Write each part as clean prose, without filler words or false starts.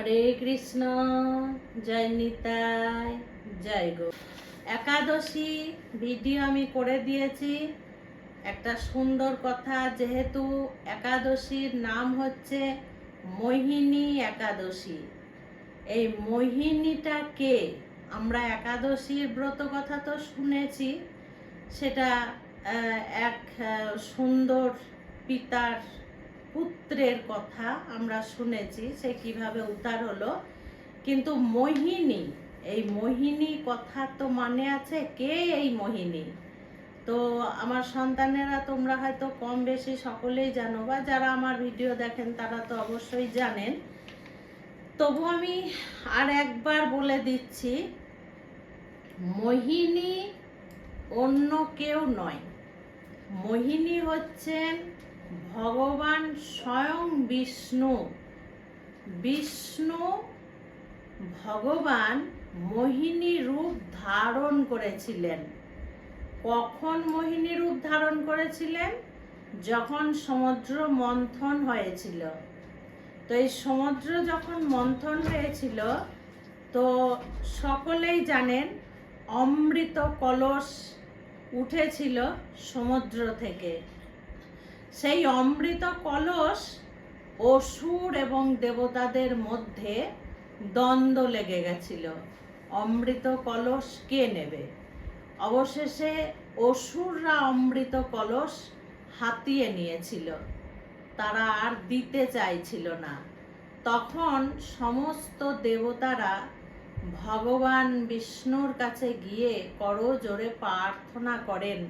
হরে কৃষ্ণ, জয় নিতাই, জয় গো। একাদশী video আমি করে দিয়েছি। একটা সুন্দর কথা, যেহেতু একাদশীর নাম হচ্ছে মোহিনী একাদশী। এই মোহিনীটা কে? আমরা একাদশীর ব্রত কথা তো শুনেছি, সেটা এক সুন্দর পিতার পুত্রের কথা আমরা শুনেছি, সে কিভাবে উদ্ধার হলো। কিন্তু মোহিনী, এই মোহিনী কথা তো মানে আছে, কে এই মোহিনী? তো আমার সন্তানেরা তোমরা হয়তো কম বেশি সকলেই জানো, বা যারা আমার ভিডিও দেখেন তারা তো অবশ্যই জানেন। তবু আমি আর একবার বলে দিচ্ছি, মোহিনী অন্য কেউ নয়। মোহিনী হচ্ছেন ভগবান স্বয়ং বিষ্ণু। বিষ্ণু ভগবান মোহিনী রূপ ধারণ করেছিলেন। কখন মোহিনী রূপ ধারণ করেছিলেন? যখন সমুদ্র মন্থন হয়েছিল। তো এই সমুদ্র যখন মন্থন হয়েছিল, তো সকলেই জানেন অমৃত কলস উঠেছিল সমুদ্র থেকে। সেই অমৃত কলস অসুর এবং দেবতাদের মধ্যে দ্বন্দ্ব লেগে গেছিল, অমৃত কলস কে নেবে। অবশেষে অসুররা অমৃত কলস হাতিয়ে নিয়েছিল, তারা আর দিতে চাইছিল না। তখন সমস্ত দেবতারা ভগবান বিষ্ণুর কাছে গিয়ে করজোড়ে প্রার্থনা করেন,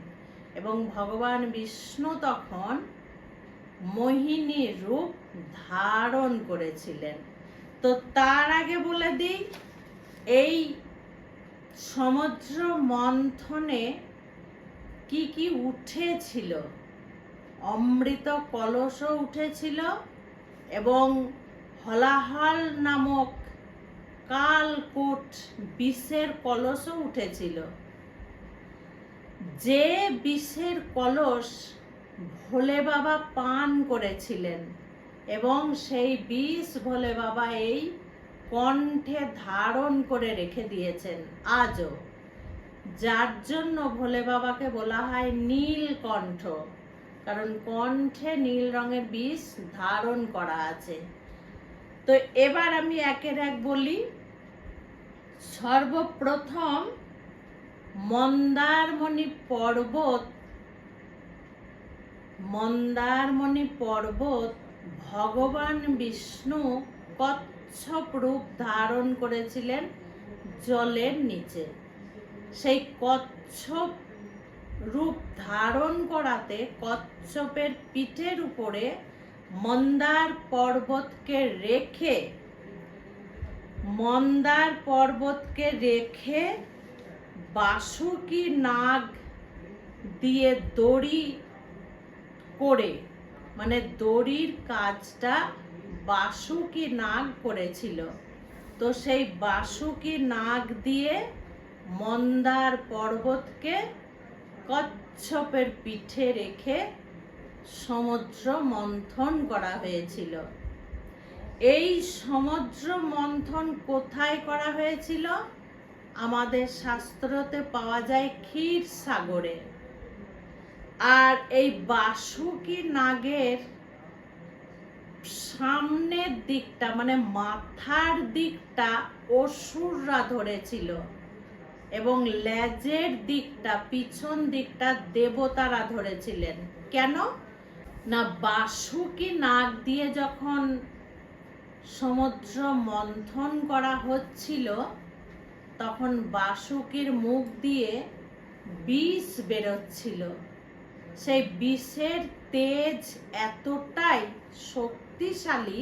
এবং ভগবান বিষ্ণু তখন মোহিনী রূপ ধারণ করেছিলেন। তো তার আগে বলে দিই, এই সমুদ্র মন্থনে কি কি উঠেছিল? অমৃত কলসও উঠেছিল, এবং হলাহল নামক কালকূট বিষের কলসও উঠেছিল। যে বিষের কলস ভোলে বাবা পান করেছিলেন, এবং সেই বিষ ভোলে বাবা এই কণ্ঠে ধারণ করে রেখে দিয়েছেন আজও, যার জন্য ভোলে বাবাকে বলা হয় নীলকণ্ঠ, কারণ কণ্ঠে নীল রঙের বিষ ধারণ করা আছে। তো এবার আমি একের এক বলি। সর্বপ্রথম মন্দারমণি পর্বত ভগবান বিষ্ণু কচ্ছপ রূপ ধারণ করেছিলেন জলের নিচে। সেই কচ্ছপ রূপ ধারণ করাতে কচ্ছপের পিঠের উপরে মন্দার পর্বতকে রেখে বাসুকি নাগ দিয়ে দড়ি করে, মানে দড়ির কাজটা বাসুকি নাগ করেছিল। তো সেই বাসুকি নাগ দিয়ে মন্দার পর্বতকে কচ্ছপের পিঠে রেখে সমুদ্র মন্থন করা হয়েছিল। এই সমুদ্র মন্থন কোথায় করা হয়েছিল? আমাদের শাস্ত্রতে পাওয়া যায় ক্ষীর সাগরে। আর এই বাসুকি নাগের সামনের দিকটা, মানে মাথার দিকটা অসুররা ধরেছিল, এবং লেজের দিকটা, পিছন দিকটা দেবতারা ধরেছিলেন। কেন না, বাসুকি নাগ দিয়ে যখন সমুদ্র মন্থন করা হচ্ছিল, তখন বাসুকির মুখ দিয়ে বিষ বেরোচ্ছিল। সেই বিষের তেজ এতটাই শক্তিশালী,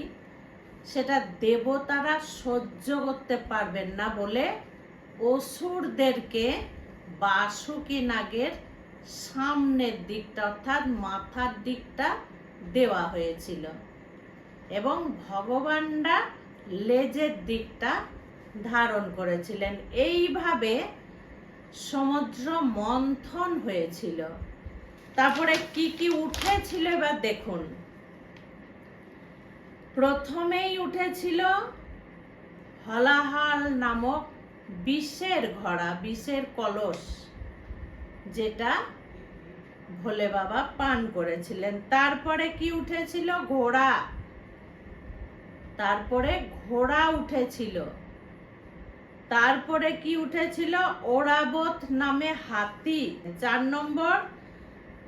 সেটা দেবতারা সহ্য করতে পারবেন না বলে অসুরদেরকে বাসুকি নাগের সামনের দিকটা, অর্থাৎ মাথার দিকটা দেওয়া হয়েছিল, এবং ভগবানরা লেজের দিকটা ধারণ করেছিলেন। এইভাবে সমুদ্র মন্থন হয়েছিল। তারপরে কি কি উঠেছিল এবার দেখুন। প্রথমেই উঠেছিল হলাহল নামক বিষের ঘড়া, বিষের কলস, যেটা ভোলে বাবা পান করেছিলেন। তারপরে কি উঠেছিল? ঘোড়া। তারপরে ঘোড়া উঠেছিল। তারপরে কি উঠেছিল? ওরাবত নামে হাতি। 4 নম্বর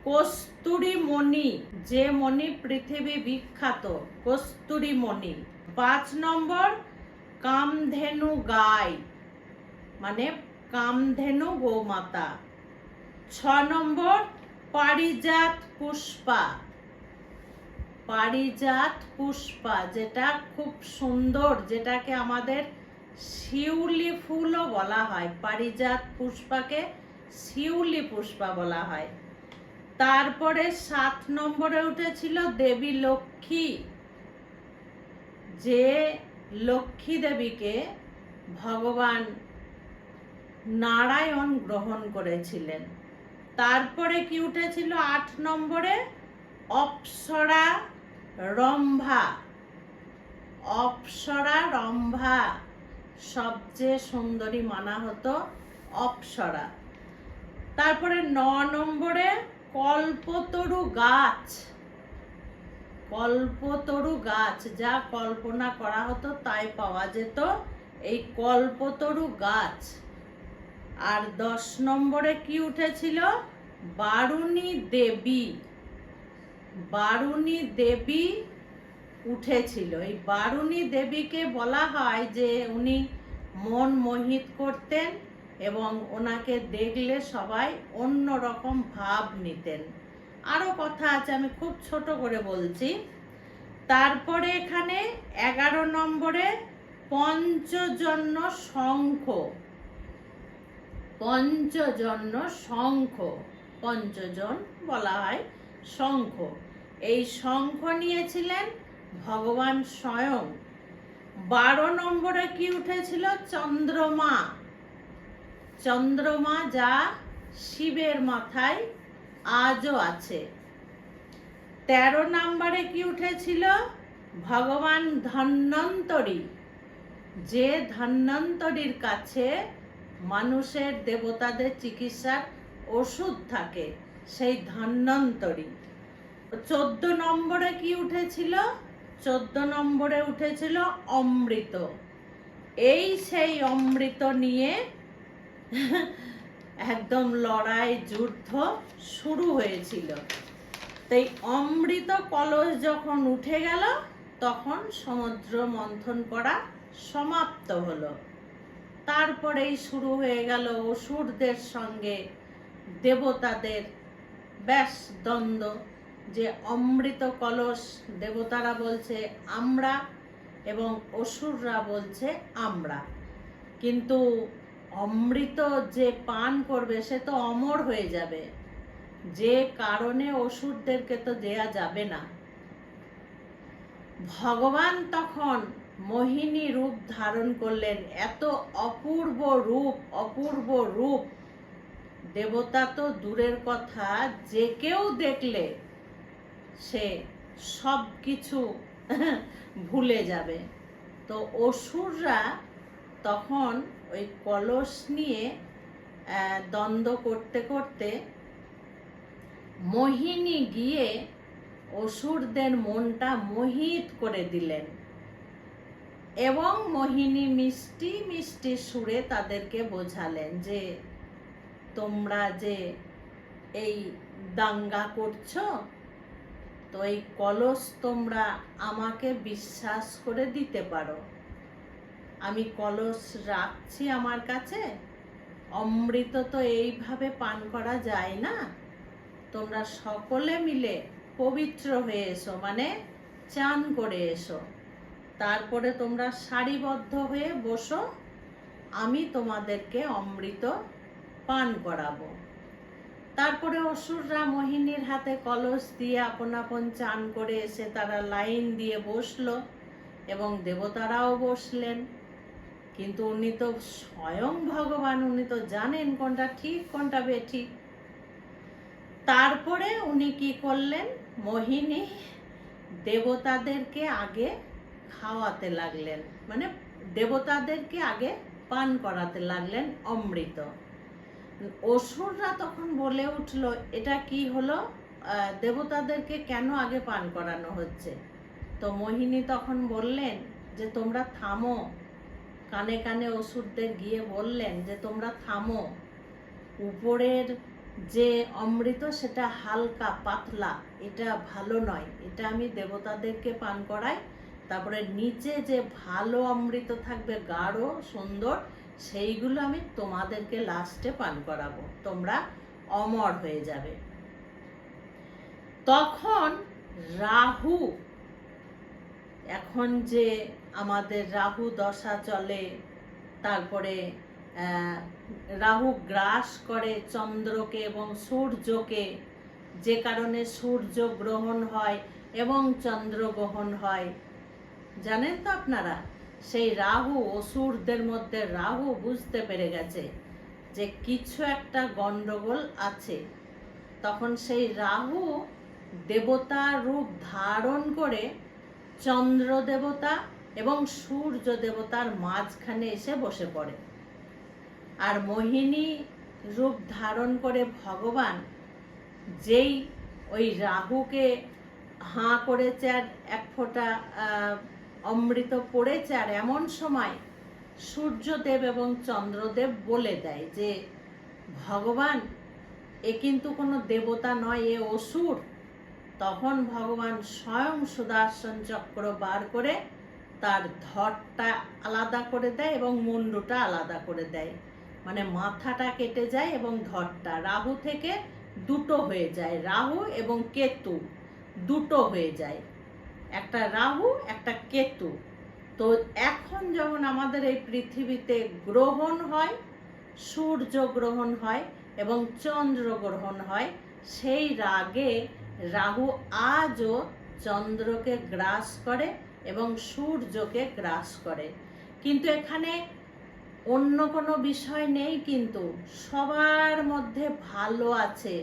কস্তুরী মণি, যে মণি পৃথিবী বিখ্যাত, কস্তুরী মণি। 5 নম্বর কামধেনু গাই, মানে কামধেনু গোমাতা। 6 নম্বর পারিজাত পুষ্পা, পারিজাত পুষ্পা, যেটা খুব সুন্দর, যেটাকে আমাদের শিউলি ফুলও বলা হয়। পারিজাত পুষ্পাকে শিউলি পুষ্পা বলা হয়। তারপরে 7 নম্বরে উঠেছিল দেবী লক্ষ্মী, যে লক্ষ্মী দেবীকে ভগবান নারায়ণ গ্রহণ করেছিলেন। তারপরে কি উঠেছিল? 8 নম্বরে অপ্সরা রম্ভা, অপ্সরা রম্ভা, সবচেয়ে সুন্দরী মানা হতো অপ্সরা। তারপরে 9 নম্বরে কল্পতরু গাছ, কল্পতরু গাছ, যা কল্পনা করা হতো তাই পাওয়া যেত, এই কল্পতরু গাছ। আর 10 নম্বরে কি উঠেছিল? বারুণী দেবী, বারুণী দেবী উঠেছিল। এই বারুণী দেবীকে বলা হয় যে উনি মন মোহিত করতেন এবং ওনাকে দেখলে সবাই অন্য রকম ভাব নিতেন। আরো কথা আছে, আমি খুব ছোট করে বলছি। তারপরে এখানে 11 নম্বরে পঞ্চজন্য শঙ্খ, পঞ্চজন্য শঙ্খ, পঞ্চজন বলা হয় শঙ্খ। এই শঙ্খ নিয়েছিলেন ভগবান স্বয়ং। 12 নম্বরে কি উঠেছিল? চন্দ্রমা, চন্দ্রমা, যা শিবের মাথায় আজও আছে। 13 নম্বরে কি উঠেছিল? ভগবান ধন্বন্তরী, যে ধন্বন্তরীর কাছে মানুষের, দেবতাদের চিকিৎসার ওষুধ থাকে, সেই ধন্বন্তরী। 14 নম্বরে কি উঠেছিল? 14 নম্বরে উঠেছিল অমৃত। এই সেই অমৃত নিয়ে একদম লড়াই, যুদ্ধ শুরু হয়েছিল। তাই অমৃত কলস যখন উঠে গেল, তখন সমুদ্র মন্থন করা সমাপ্ত হলো। তারপরেই শুরু হয়ে গেল অসুরদের সঙ্গে দেবতাদের ব্যাস দ্বন্দ্ব, যে অমৃত কলস দেবতারা বলছে আমরা এবং অসুররা বলছে আমরা। কিন্তু অমৃত যে পান করবে সে তো অমর হয়ে যাবে, যে কারণে অসুরদেরকে তো দেয়া যাবে না। ভগবান তখন মোহিনী রূপ ধারণ করলেন। এত অপূর্ব রূপ, অপূর্ব রূপ, দেবতা তো দূরের কথা, যে কেউ দেখলে সে সব কিছু ভুলে যাবে। তো অসুররা তখন ওই কলস নিয়ে দ্বন্দ্ব করতে করতে মোহিনী গিয়ে অসুরদের মনটা মোহিত করে দিলেন এবং মোহিনী মিষ্টি মিষ্টি সুরে তাদেরকে বোঝালেন যে তোমরা যে এই দাঙ্গা করছো, তো এই কলস তোমরা আমাকে বিশ্বাস করে দিতে পারো। আমি কলস রাখছি আমার কাছে, অমৃত তো এইভাবে পান করা যায় না। তোমরা সকলে মিলে পবিত্র হয়ে এসো, মানে চান করে এসো, তারপরে তোমরা সারিবদ্ধ হয়ে বসো, আমি তোমাদেরকে অমৃত পান করাবো। তারপরে অসুররা মোহিনীর হাতে কলস দিয়ে আপন আপন চান করে এসে তারা লাইন দিয়ে বসলো এবং দেবতারাও বসলেন। কিন্তু উনি তো স্বয়ং ভগবান, উনি তো জানেন কোনটা ঠিক কোনটা বেঠিক। তারপরে উনি কি করলেন? মোহিনী দেবতাদেরকে আগে খাওয়াতে লাগলেন, মানে দেবতাদেরকে আগে পান করাতে লাগলেন অমৃত। অসুররা তখন বলে উঠল, এটা কি হলো, দেবতাদেরকে কেন আগে পান করানো হচ্ছে? তো মোহিনী তখন বললেন যে তোমরা থামো, কানে কানে অসুরদের গিয়ে বললেন যে তোমরা থামো, উপরের যে অমৃত সেটা হালকা পাতলা, এটা ভালো নয়, এটা আমি দেবতাদেরকে পান করাই। তারপরে নিচে যে ভালো অমৃত থাকবে গাঢ় সুন্দর, সেইগুলো আমি তোমাদেরকে লাস্টে পান করাবো, তোমরা অমর হয়ে যাবে। তখন রাহু, এখন যে আমাদের রাহু দশা চলে, তারপরে রাহু গ্রাস করে চন্দ্রকে এবং সূর্যকে, যে কারণে সূর্য গ্রহণ হয় এবং চন্দ্র গ্রহণ হয়, জানেন তো আপনারা? সেই রাহু, অসুরদের মধ্যে রাহু বুঝতে পেরে গেছে যে কিছু একটা গন্ডগোল আছে। তখন সেই রাহু দেবতা রূপ ধারণ করে চন্দ্র দেবতা এবং সূর্য দেবতার মাঝখানে এসে বসে পড়ে। আর মোহিনী রূপ ধারণ করে ভগবান যেই ওই রাহুকে হাঁ করেছে আর এক ফোঁটা অমৃত পড়েছে, আর এমন সময় সূর্যদেব এবং চন্দ্রদেব বলে দেয় যে ভগবান এ কিন্তু কোনো দেবতা নয়, এ অসুর। তখন ভগবান স্বয়ং সুদর্শন চক্র বার করে তার ধরটা আলাদা করে দেয় এবং মুন্ডুটা আলাদা করে দেয়, মানে মাথাটা কেটে যায় এবং ধরটা রাহু থেকে দুটো হয়ে যায়, রাহু এবং কেতু দুটো হয়ে যায়, একটা রাহু একটা কেতু। তো এখন যখন আমাদের এই পৃথিবীতে গ্রহণ হয়, সূর্য গ্রহণ হয় এবং চন্দ্র গ্রহণ হয়, সেই রাগে রাহু আজও চন্দ্রকে গ্রাস করে এবং সূর্যকে গ্রাস করে। কিন্তু এখানে অন্য কোনো বিষয় নেই, কিন্তু সবার মধ্যে ভালো আছে,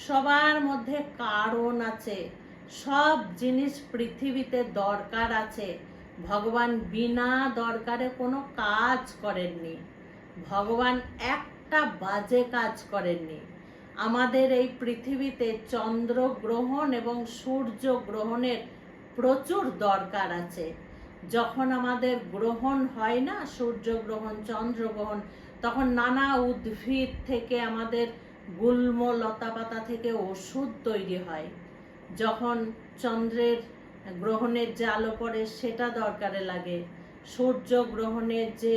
সবার মধ্যে কারণ আছে, সব জিনিস পৃথিবীতে দরকার আছে। ভগবান বিনা দরকারে কোনো কাজ করেননি, ভগবান একটা বাজে কাজ করেননি। আমাদের এই পৃথিবীতে চন্দ্র গ্রহণ এবং সূর্য গ্রহণের প্রচুর দরকার আছে। যখন আমাদের গ্রহণ হয় না, সূর্যগ্রহণ চন্দ্রগ্রহণ, তখন নানা উদ্ভিদ থেকে, আমাদের গুল্ম লতাপাতা থেকে ওষুধ তৈরি হয়। যখন চন্দ্রের গ্রহণের যে আলো পড়ে সেটা দরকারে লাগে, সূর্যগ্রহণের যে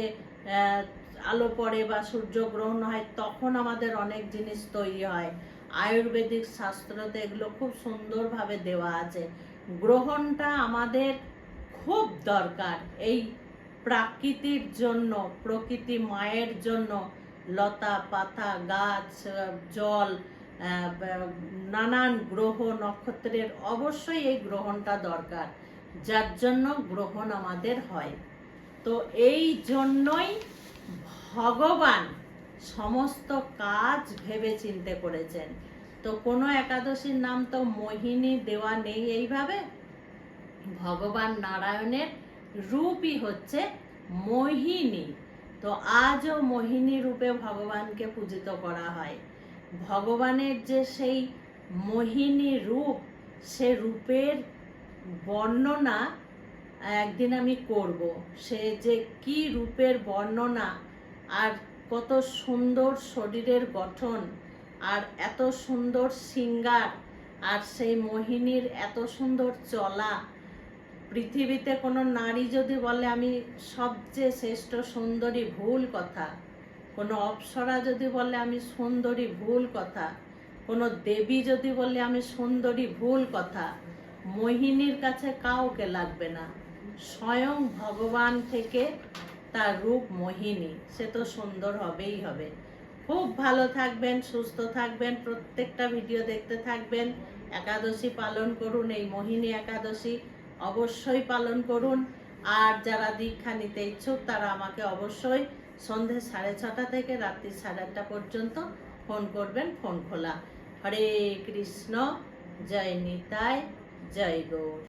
আলো পড়ে বা সূর্যগ্রহণ হয় তখন আমাদের অনেক জিনিস তৈরি হয়। আয়ুর্বেদিক শাস্ত্রতে এগুলো খুব সুন্দরভাবে দেওয়া আছে। গ্রহণটা আমাদের খুব দরকার এই প্রাকৃতির জন্য, প্রকৃতি মায়ের জন্য। লতা পাতা গাছ জল নানান গ্রহ নক্ষত্রের অবশ্যই এই গ্রহণটা দরকার, যার জন্য গ্রহণ আমাদের হয়। তো এই জন্যই ভগবান সমস্ত কাজ ভেবে চিন্তে করেছেন। তো কোনো একাদশীর নাম তো মোহিনী দেওয়া নেই এইভাবে, ভগবান নারায়ণের রূপই হচ্ছে মোহিনী। তো আজও মোহিনী রূপে ভগবানকে পূজিত করা হয়। ভগবানের যে সেই মোহিনী রূপ, সে রূপের বর্ণনা একদিন আমি করব। সে যে কি রূপের বর্ণনা, আর কত সুন্দর শরীরের গঠন, আর এত সুন্দর শৃঙ্গার, আর সেই মোহিনীর এত সুন্দর চলা। পৃথিবীতে কোনো নারী যদি বলে আমি সবচেয়ে শ্রেষ্ঠ সুন্দরী, ভুল কথা। কোনো অপ্সরা যদি বলে আমি সুন্দরী, ভুল কথা। কোনো দেবী যদি বলে আমি সুন্দরী, ভুল কথা। মোহিনীর কাছে কাউকে লাগবে না, স্বয়ং ভগবান থেকে তার রূপ মোহিনী, সে তো সুন্দর হবেই হবে। খুব ভালো থাকবেন, সুস্থ থাকবেন, প্রত্যেকটা ভিডিও দেখতে থাকবেন। একাদশী পালন করুন, এই মোহিনী একাদশী অবশ্যই পালন করুন। আর যারা দীক্ষা নিতে ইচ্ছুক তারা আমাকে অবশ্যই সন্ধে 6:30 থেকে রাত্রি 8:30 পর্যন্ত ফোন করবেন, ফোন খোলা। হরে কৃষ্ণ, জয় নিতাই, জয় গৌর।